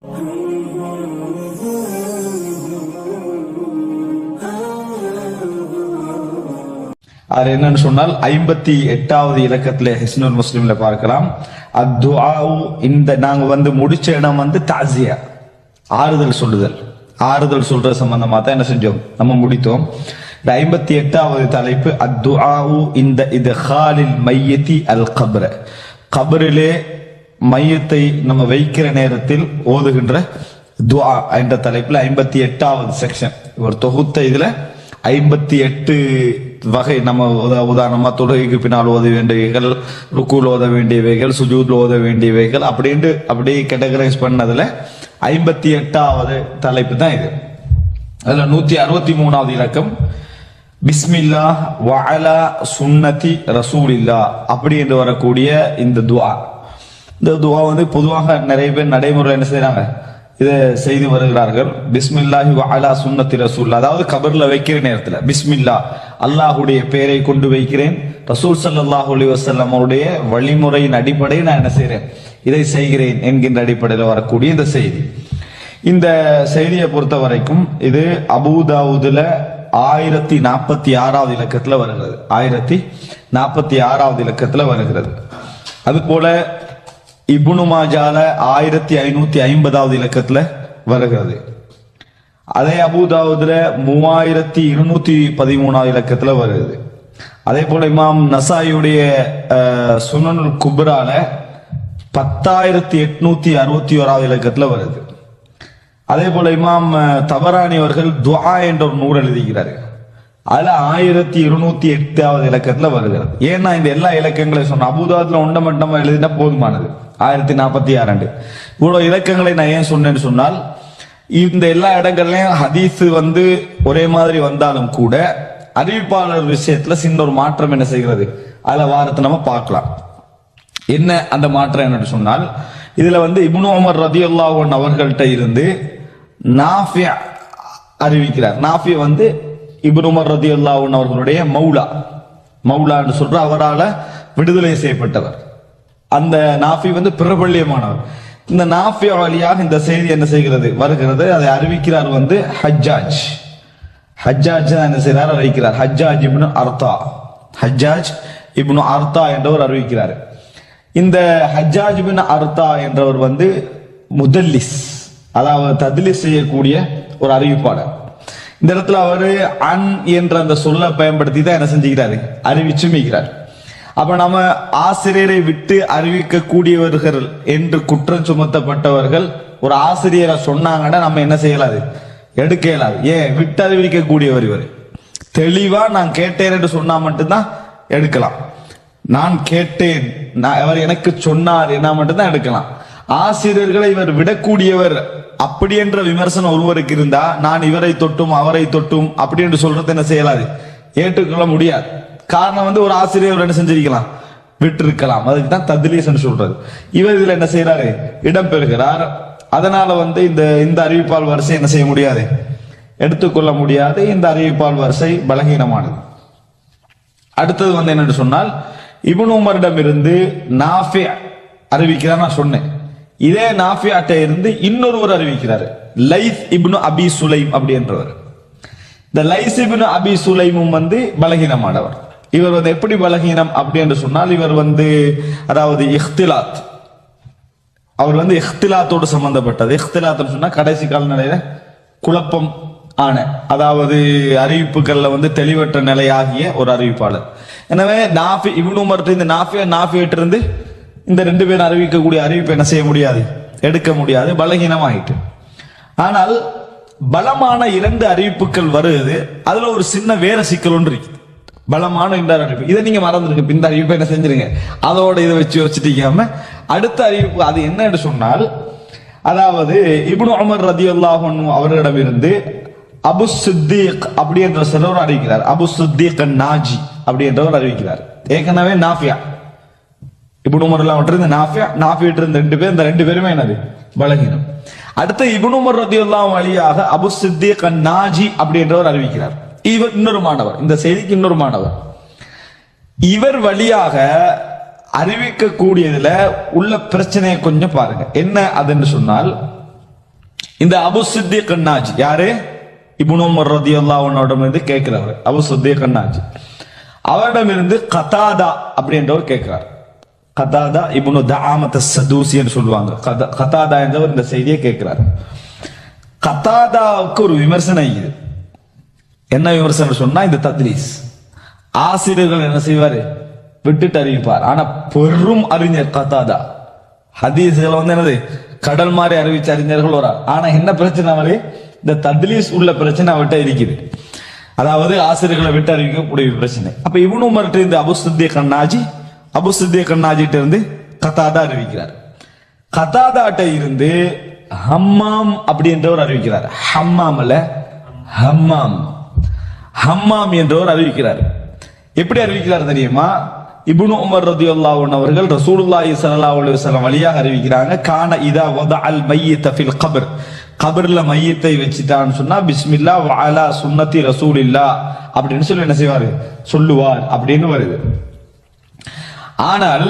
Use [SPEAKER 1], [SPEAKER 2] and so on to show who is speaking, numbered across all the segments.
[SPEAKER 1] அது என்னன்னு சொன்னால் 58வது இலக்கத்திலே ஹிஸ்னுல் முஸ்லிம்ல பார்க்கலாம். அத்துஆஉ, இந்த நாங்க முடிச்ச இடம் தாசியா, ஆறுதல் சொல்லுதல். ஆறுதல் சொல்ற சம்பந்தமா தான் என்ன செஞ்சோம், நம்ம முடித்தோம். 58வது தலைப்பு அத்துஆஉ இந்த இத்காலில் மையத்தி அல் கப்ர, கபரிலே மையத்தை நம்ம வைக்கிற நேரத்தில் ஓதுகின்ற துஆ என்ற தலைப்புல 58வது செக்ஷன். ஒரு தொகுத்த இதுல 58 வகை. நம்ம உதாரணமா தொழுகைக்கு பின்னால் ஓத வேண்டியவைகள், ருக்கூல் ஓத வேண்டியவைகள், சுஜூத்ல ஓத வேண்டியவைகள் அப்படியே கேட்டகரைஸ் பண்ணதுல 58வது தலைப்பு தான் இது. அதுல 163வது இலக்கம் பிஸ்மில்லா வஅலா சுன்னதி ரசூலில்லா அப்படி என்று வரக்கூடிய இந்த துஆ. இந்த துஆ பொதுவாக நிறைய பேர் நடைமுறையில் என்ன செய்யறாங்க, இதை செய்து வருகிறார்கள். பிஸ்மில்லாஹி வஅலா சுன்னத்தி ரசூல், அதாவது கபர்ல வைக்கிற நேரத்தில் பிஸ்மில்லா, அல்லாஹுடைய பெயரை கொண்டு வைக்கிறேன், ரசூல் ஸல்லல்லாஹு அலைஹி வஸல்லம் அவருடைய வழிமுறையின் அடிப்படையில் நான் என்ன செய்கிறேன், இதை செய்கிறேன் என்கின்ற அடிப்படையில் வரக்கூடிய இந்த செய்தி. இந்த செய்தியை பொறுத்த வரைக்கும் இது அபூதாவுதுல 1046வது இலக்கத்துல வருகிறது. 1046வது இலக்கத்துல வருகிறது. அது போல இப்னு மாஜால 1550வது இலக்கத்துல வருகிறது. அதே அபூதாவுதுல 3213வது இலக்கத்துல வருகிறது. அதே போல இமாம் நசாயியுடைய சுனனுல் குப்ரால 10861வது இலக்கத்துல வருது. அதே போல இமாம் தபரானி அவர்கள் துஆ என்ற ஒரு நூல் எழுதிக்கிறார்கள். அதுல 1208வது இலக்கத்துல வருகிறது. ஏன்னா இந்த எல்லா இலக்கங்களையும் சொன்ன அபூதாவுதுல ஒன்றை மட்டும் எழுதினா போதுமானது. 1046 இவ்வளவு இலக்கங்களை நான் ஏன் சொன்னேன்னு சொன்னால், இந்த எல்லா இடங்கள்லயும் ஹதீஸ் ஒரே மாதிரி வந்தாலும் கூட அறிவிப்பாளர் விஷயத்துல சின்ன ஒரு மாற்றம் என்ன செய்கிறது, அதுல வாரத்தை நம்ம பார்க்கலாம். என்ன அந்த மாற்றம் என்னன்னு சொன்னால், இதுல இப்னு உமர் ரலியல்லாஹு அன்ஹு அவர்கள்ட்ட இருந்து நாஃபி அறிவிக்கிறார். நாஃபி இப்னு உமர் ரலியல்லாஹு அன்ஹு அவர்களுடைய மௌலான்னு சொல்ற, அவரால் விடுதலை செய்யப்பட்டவர். அந்த நாஃபி பிரபல்யமானவர். இந்த நாஃபி வழியாக இந்த செய்தி என்ன செய்கிறது, வருகிறது. அதை அறிவிக்கிறார் ஹஜ்ஜாஜ். ஹஜ்ஜாஜ் என்ன செய்யறார், அறிவிக்கிறார். ஹஜ்ஜாஜ் இப்னு அர்தா என்றவர் அறிவிக்கிறார். இந்த ஹஜ்ஜாஜ் பின் அர்தா என்றவர் முதல்லிஸ், அதாவது தத்லிஸ் செய்யக்கூடிய ஒரு அறிவிப்பாளர். இந்த இடத்துல அவரு அன் என்ற அந்த சொல்ல பயன்படுத்தி தான் என்ன செஞ்சுக்கிறாரு, அறிவிச்சு மிக்கிறார். அப்ப நம்ம ஆசிரியரை விட்டு அறிவிக்கக்கூடியவர்கள் என்று குற்றம் சுமத்தப்பட்டவர்கள் ஒரு ஆசிரியரை சொன்னாங்கன்னா நம்ம என்ன செய்யலாது, எடுக்க இயலாது. ஏன், விட்டு அறிவிக்கக்கூடியவர் இவர். தெளிவா நான் கேட்டேன் என்று சொன்னா மட்டும்தான் எடுக்கலாம். நான் கேட்டேன், அவர் எனக்கு சொன்னார் என்ன மட்டும்தான் எடுக்கலாம். ஆசிரியர்களை இவர் விடக்கூடியவர் அப்படி என்ற விமர்சனம் ஒருவருக்கு இருந்தா, நான் இவரை தொட்டும் அவரை தொட்டும் அப்படி என்று சொல்றது என்ன செய்யலாது, ஏற்றுக்கொள்ள முடியாது. காரணம் ஒரு ஆசிரியர் என்ன செஞ்சிருக்கலாம், விட்டு இருக்கலாம். அதுக்கு தான் தத்லீஸ் சொல்றது. இவர் இதுல என்ன செய்யறாரு, இடம் பெறுகிறார். அதனால இந்த அறிவிப்பால் வரிசை என்ன செய்ய முடியாது, எடுத்துக்கொள்ள முடியாது. இந்த அறிவிப்பால் வரிசை பலகீனமானது. அடுத்தது என்னன்னு சொன்னால், இப்னு உமரிடம் இருந்து நாஃபி அறிவிக்கிறார். நான் சொன்னேன், இதே நாஃபியாட்ட இருந்து இன்னொருவர் அறிவிக்கிறார், லைஸ் இப்னு அபி சுலைம் அப்படி என்றவர். இந்த லைஸ் இப்னு அபி சுலைமும் பலகீனமானவர். இவர் எப்படி பலகீனம் அப்படி என்று சொன்னால், இவர் அதாவது இஹ்திலாத், அவர் இஹ்திலாத்தோடு சம்பந்தப்பட்டது. இஹ்திலாத் சொன்னா கடைசி காலநிலையில குழப்பம் ஆன, அதாவது அறிவிப்புகள்ல தெளிவற்ற நிலையாகிய ஒரு அறிவிப்பாளர். எனவே நாஃபி இப்னு உமர் இந்த நாஃபியிட்ட இருந்து இந்த ரெண்டு பேரும் அறிவிக்கக்கூடிய அறிவிப்பு என்ன செய்ய முடியாது, எடுக்க முடியாது, பலகீனமாயிட்டு. ஆனால் பலமான 2 அறிவிப்புகள் வருது. அதுல ஒரு சின்ன வேற சிக்கல் ஒன்று இருக்கு. பலமான இந்த அறிவிப்பு, இதை நீங்க மறந்துருங்க. இந்த அறிவிப்பை என்ன செஞ்சிருங்க, அதோட இதை வச்சுட்டிக்காம அடுத்த அறிவிப்பு அது என்ன என்று சொன்னால், அதாவது இப்னு உமர் ரலியல்லாஹு அன்ஹு அவர்களிடம் இருந்து அபு சித்தீக் அப்படி என்ற சிலர் அறிவிக்கிறார். அபு சித்தீக் நாஜி அப்படி என்றவர் அறிவிக்கிறார். ஏற்கனவே நாஃபியா, இப்னு உமர் எல்லாம் நாஃபியிட்டு இருந்த 2 பேர், இந்த 2 பேருமே என்னது, பலகீனம். அடுத்து இப்னு உமர் ரலியல்லாஹு வழியாக அபு சித்தீக் நாஜி அப்படி என்றவர் அறிவிக்கிறார். இவர் இன்னொரு மாணவர், இந்த செய்திக்கு இன்னொரு மாணவர். இவர் வழியாக அறிவிக்கக்கூடியதுல உள்ள பிரச்சனையை கொஞ்சம் பாருங்க. என்ன அதுன்னு சொன்னால், இந்த அபு சித்திக் அன்னாஜி யாரு? இப்னு உமர் ரலியல்லாஹு அன்ஹு இருந்து கேட்கிறவர் அபு சித்திக் அன்னாஜி. அவரிடமிருந்து கதாதா அப்படின்றவர் கேட்கிறார். கதாதா இப்னு தஆமத் அஸ்-சதூசி என்று சொல்லுவாங்க. கதாதா என்றவர் இந்த செய்தியை கேட்கிறார். கதாதாவுக்கு ஒரு விமர்சனம் இது. என்ன விமர்சனம் சொன்னா, இந்த தத்லீஸ் ஆசிரியர்கள் என்ன செய்வாரு, விட்டுட்டு அறிவிப்பார். ஆனா பெரும் அறிஞர் கதாதா. ஹதீஸ்கள் என்னது, கடல் மாதிரி அறிவிச்ச அறிஞர்கள் வரார். ஆனா என்ன பிரச்சனை, அவரு இந்த தத்லீஸ் உள்ள பிரச்சனை அவர்கிட்ட இருக்குது. அதாவது ஆசிரியர்களை விட்டு அறிவிக்கக்கூடிய பிரச்சனை. அப்ப இப்னு உமர் இருந்து அபு சித்திக் அன்னாஜி, அபு சித்திக் அன்னாஜிட்ட இருந்து கதாதா அறிவிக்கிறார். கதாதாட்ட இருந்து ஹம்மாம் அப்படின்றவர் அறிவிக்கிறார். ஹம்மாம் அல்ல, ஹம்மாம், ஹம்மாம் என்றவர் அறிவிக்கிறார். எப்படி அறிவிக்கிறார் தெரியுமா? இப்னு உமர் ரலியல்லாஹு அன்ஹு அவர்கள் ரசூலுல்லாஹி ஸல்லல்லாஹு அலைஹி வஸல்லம் வழியாக அறிவிக்கிறாங்க, கான இதா வதஅல் மய்யித ஃபில் கப்ர், கபர்ல மையத்தை வச்சிட்டான்னு சொன்னா பிஸ்மில்லா வ அலா சுன்னதி ரசூலில்லாஹ் அப்படின்னு சொல்லி என்ன செய்வாரு, சொல்லுவார் அப்படின்னு வருது. ஆனால்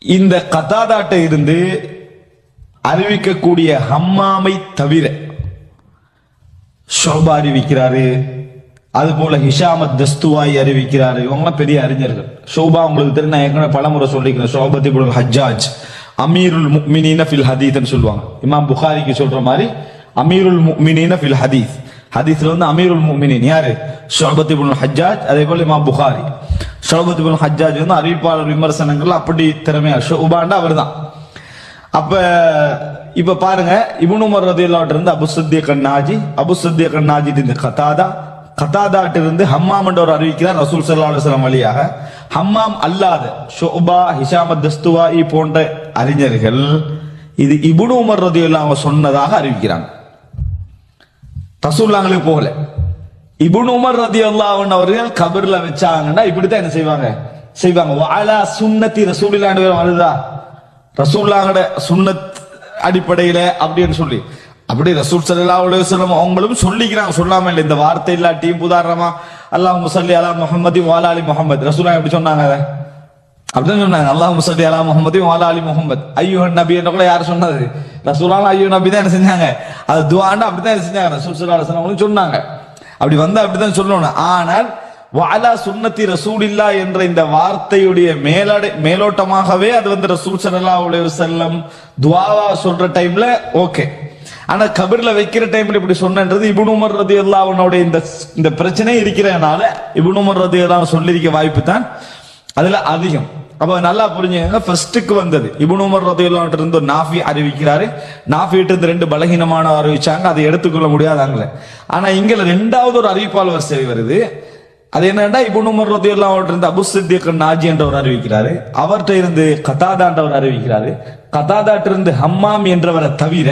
[SPEAKER 1] இந்த கதாதாட்ட இருந்து அறிவிக்கக்கூடிய ஹம்மாமை தவிர ஷுபா அறிவிக்கிறாரு, அது போல ஹிஷாமத் தஸ்துவாய் அறிவிக்கிறாரு. இவங்க பெரிய அறிஞர்கள். ஷுபா உங்களுக்கு தெரியும், நான் ஏற்கனவே பலமுறை சொல்லிக்கிறேன். ஷுபத் இப்னு ஹஜ்ஜாஜ் அமீருல் முஃமினீன ஃபில் ஹதீத்னு சொல்லுவாங்க. இமாம் புகாரிக்கு சொல்ற மாதிரி அமீருல் முஃமினீன ஃபில் ஹதீஸ். ஹதீஸ்ல வந்து அமீருல் முஃமினீன் யாரு? ஷுபத் இப்னு ஹஜ்ஜாஜ். அதே போல இமாம் புகாரி. ஷுபத் இப்னு ஹஜ்ஜாஜ் வந்து அறிவிப்பாளர் விமர்சனங்கள் அப்படி திறமையா. ஷுபாண்டா அவர்தான். அப்ப இப்ப பாருங்க, இப்னு உமர் ரலியல்லாஹு அன்ஹு இருந்து அபு சித்திக் அன்னாஜி, அபு சித்திக் அன்னாஜி இருந்து கதாதா, கதாதாட்ட இருந்து ஹம்மாம் என்றவர் அறிவிக்கிறார் ரசூல் ஸல்லல்லாஹு அலைஹி வஸல்லம் வழியாக. ஹம்மாம் அல்லாத ஷுபா, ஹிஷாமத் தஸ்துவாயி போன்ற அறிஞர்கள் இது இப்னு உமர் ரலியல்லாஹு அன்ஹு சொன்னதாக அறிவிக்கிறாங்க. ரசூலுல்லாஹ்வே போகல. இப்னு உமர் ரலியல்லாஹு அன்ஹு அவர்கள் கபர்ல வச்சாங்கன்னா இப்படித்தான் என்ன செய்வாங்க. வஅலா சுன்னதி ரசூலில்லாஹ் வருதா, ரசூலுல்லாஹ்வோட சுன்னத் அடிப்படையில அப்படின்னு சொல்லி அப்படி ரசூல் ஸல்லல்லாஹு அலைஹி வஸல்லம் அவங்களும் சொல்லிக்கிறாங்க, சொல்லாம இல்லை. இந்த வார்த்தை இல்லாட்டியும் உதாரணமா அல்லாஹும்ம ஸல்லி அலா முஹம்மதி வ அலா ஆலி முஹம்மத், ரசூலுல்லாஹ் எப்படி சொன்னாங்க? அப்படிதான் சொன்னாங்க. அல்லாஹும்ம ஸல்லி அலா முஹம்மதி வ அலா ஆலி முஹம்மத். ஐயுஹன் நபி என்ற கூட யார் சொன்னது? ரசூலுல்லாஹ் ஐயோ நபி தான் என்ன செஞ்சாங்க, அது துஆன்னா அப்படிதான் என்ன செஞ்சாங்க, ரசூல் ஸல்லல்லாஹு அலைஹி வஸல்லம் சொன்னாங்க. அப்படி வந்தா அப்படிதான் சொல்லணும். ஆனால் வஅலா சுன்னதி ரசூலில்லாஹ் என்ற இந்த வார்த்தையுடைய மேலோட்டமாகவே அது வந்து ரசூல் ஸல்லல்லாஹு அலைஹி வஸல்லம் துஆவா சொல்ற டைம்ல ஓகே. ஆனா கபர்ல வைக்கிற டைம்ல இப்படி சொன்னது இப்னு உமர் ரலியல்லாஹு அன்ஹுடைய இந்த பிரச்சனை இருக்கிறதுனால இப்னு உமர் ரலியல்லாஹு அன்ஹு சொல்லிருக்க வாய்ப்பு தான் அதுல அதிகம். அப்ப நல்லா புரிஞ்சுங்க. ஃபர்ஸ்டுக்கு வந்தது இப்னு உமர் ரலியல்லாஹு அன்ஹு இருந்து நாஃபி அறிவிக்கிறாரு. நாஃபிட்ட இருந்து ரெண்டு பலகீனமான அறிவிச்சாங்க, அதை எடுத்துக்கொள்ள முடியாதாங்களே. ஆனா இங்க ரெண்டாவது ஒரு அறிவிப்பாளர் வரிசை வருது. அது என்னன்னா, இப்னு உமர் ரலியல்லாஹு அன்ஹு இருந்து அபு சித்திக் அன்னாஜி என்றவர் அறிவிக்கிறாரு. அவர்கிட்ட இருந்து கதாதா என்றவர் அறிவிக்கிறாரு. கதாதாட்ட இருந்து ஹம்மாம் என்றவரை தவிர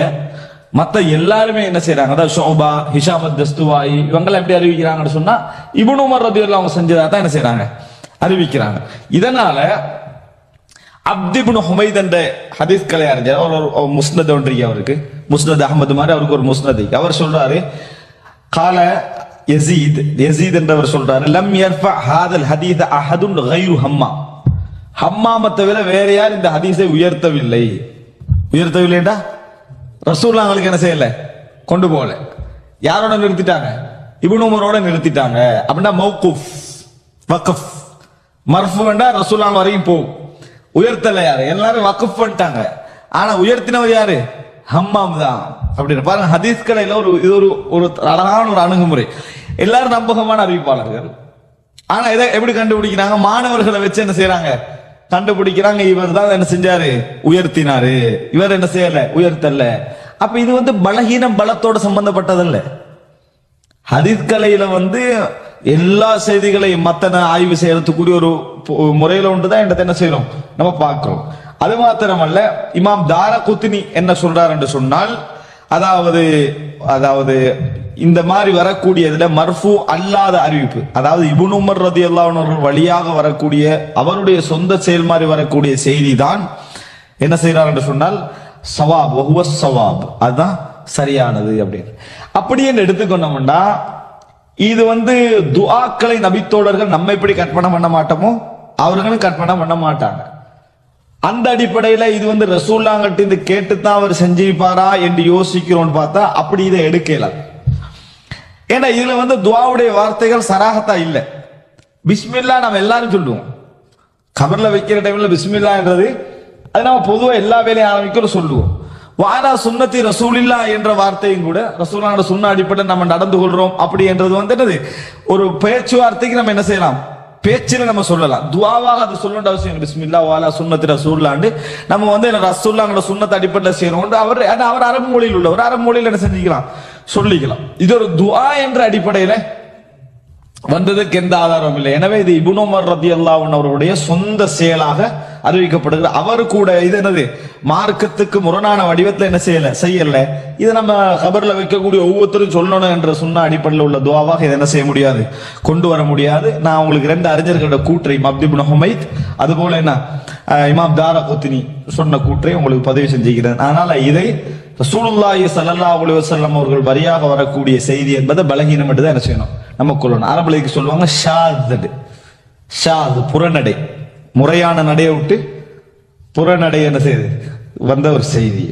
[SPEAKER 1] மத்த எல்லாருமே என்ன செய்யறாங்க, அதாவது ஷுபா, ஹிஷாமத் தஸ்துவாயி இவங்கெல்லாம் எப்படி அறிவிக்கிறாங்கன்னு சொன்னா இப்னு உமர் ரலியல்லாஹு அன்ஹு செஞ்சதா தான் என்ன செய்யறாங்க, அறிவிக்கிறாங்க. இதனால அப்து இப்னு ஹுமைத் என்ற ஹதீஸ் கலை அறிஞர், ஒரு முஸ்னத் ஒன்று அவருக்கு, முஸ்னத் அஹ்மது மாதிரி அவருக்கு ஒரு முஸ்னத். அவர் சொல்றாரு, கால யஸீத் என்றவர் சொல்றாரு, லம் யர்ஃபா ஹாதல் ஹதீஸ அஹதுன் கைரு ஹம்மாம், ஹம்மாமை தவிர வேற யார் இந்த ஹதீஸை உயர்த்தவில்லைடா. ரசூலுல்லாஹ்களுக்கு என்ன செய்யல, கொண்டு போகல. யாரோட நிறுத்திட்டாங்க, இப்னு உமரோட நிறுத்திட்டாங்க. அப்படின்னா மௌகூஃப், வக்ஃப். மர்ஃபு வேண்டா ரசூலுல்லாஹ் வரையும் போகும். உயர்த்தல யாரு, எல்லாரும் வக்ஃப் பண்ணிட்டாங்க. ஆனா உயர்த்தினவர் யாரு, ஹம்மாம் தான். அப்படின்னு பாருங்க, ஹதீஸ் கடையில இது ஒரு அழகான ஒரு அணுகுமுறை. எல்லாரும் நம்பகமான அறிவிப்பாளர்கள். ஆனா இதை எப்படி கண்டுபிடிக்கிறாங்க, மாணவர்களை வச்சு என்ன செய்யறாங்க, கண்டுபிடிக்கிறாங்க. இவர் தான் என்ன செஞ்சாரு, உயர்த்தினாரு. இவர் என்ன செய்யல, உயர்த்தல. அப்ப இது வந்து பலகீனம் பலத்தோட சம்பந்தப்பட்டதல்ல. ஹதீஸ் கலையில வந்து எல்லா செய்திகளையும் மத்தன ஆய்வு செய்யறதுக்குரிய ஒரு முறையில ஒன்றுதான் என்ன செய்யறோம், நம்ம பார்க்கிறோம். அது மாத்திரமல்ல, இமாம் தாரகுத்னி என்ன சொல்றார் என்று சொன்னால், அதாவது இந்த மாதிரி வரக்கூடியதுல மர்ஃபு அல்லாத அறிவிப்பு, அதாவது இப்னு உமர் ரலியல்லாஹு அன்ஹு வழியாக வரக்கூடிய அவருடைய சொந்த செயல் மாதிரி வரக்கூடிய செய்தி தான் என்ன செய்யறார் என்று சொன்னால் சவாப், வஹுவ சவாப், அதுதான் சரியானது அப்படின்னு. அப்படியே எடுத்துக்கொண்டோம்னா இது வந்து துஆக்களை நபித்தோழர்கள் நம்ம எப்படி கற்பனை பண்ண மாட்டோமோ அவர்களும் கற்பனை பண்ண மாட்டாங்க. அந்த அடிப்படையில இது வந்து ரசூல்லாங்கிட்ட இருந்து கேட்டுத்தான் அவர் செஞ்சிருப்பாரா என்று யோசிக்கிறோம்னு பார்த்தா அப்படி இதை எடுக்கல. ஏன்னா இதுல வந்து துஆவுடைய வார்த்தைகள் சராகத்தா இல்ல. பிஸ்மில்லா நம்ம எல்லாரும் சொல்லுவோம், கபர்ல வைக்கிற டைம்ல பிஸ்மில்லான்றது அது நம்ம பொதுவா எல்லா வேலையும் ஆரம்பிக்கிறோம் சொல்லுவோம். வாரா சுன்னத்தி ரசூலில்லா என்ற வார்த்தையும் கூட ரசூலான சுன்ன அடிப்படை நம்ம நடந்து கொள்றோம் அப்படி என்றது வந்து என்னது ஒரு பேச்சுவார்த்தைக்கு நம்ம என்ன செய்யலாம், பேச்சில நம்ம சொல்லலாம். துஆவாக அது சொல்ல வேண்டிய அவசியம் பிஸ்மில்லா வாலா சுன்னத்தி ரசூல்லாண்டு நம்ம வந்து ரசூல்லாங்களோட சுன்னத்தை அடிப்படையில் செய்யணும். அவர் அவர் அரபு மொழியில் உள்ளவர், அரபு மொழியில் என்ன செஞ்சுக்கலாம் சொல்லிக்கலாம். இது ஒரு துஆ என்ற அடிப்படையில வந்ததுக்கு எந்த ஆதாரம் இல்லை. எனவே இது இப்னு உமர் ரலியல்லாஹு அன்ஹு அவருடைய சொந்த செயலாக அறிவிக்கப்படுகிற. அவர் கூட இது என்னது மார்க்கத்துக்கு முரணான வடிவத்தில் என்ன செய்யல. இதை நம்ம கபர்ல வைக்கக்கூடிய ஒவ்வொருத்தரும் சொல்லணும் என்ற சொன்ன அடிப்படையில் உள்ள துஆவாக இதை என்ன செய்ய முடியாது, கொண்டு வர முடியாது. நான் உங்களுக்கு 2 அறிஞர்களோட கூற்றை அப்து இப்னு ஹுமைத் அதுபோல என்ன இமாம் தாரகுத்னி சொன்ன கூற்றை உங்களுக்கு பதிவு செஞ்சுக்கிறேன். அதனால இதை ரசூலுல்லாஹி ஸல்லல்லாஹு அலைஹி வஸல்லம் அவர்கள் வரியாக வரக்கூடிய செய்தி என்பதை பலகீனம் என்று தான் என்ன செய்யணும் நம்ம கொள்ளணும். அரபுலைக்கு சொல்லுவாங்க ஷாத் புறநடை, முறையான நடையை விட்டு புறநடை என்ன செய்யுது வந்த ஒரு செய்தி.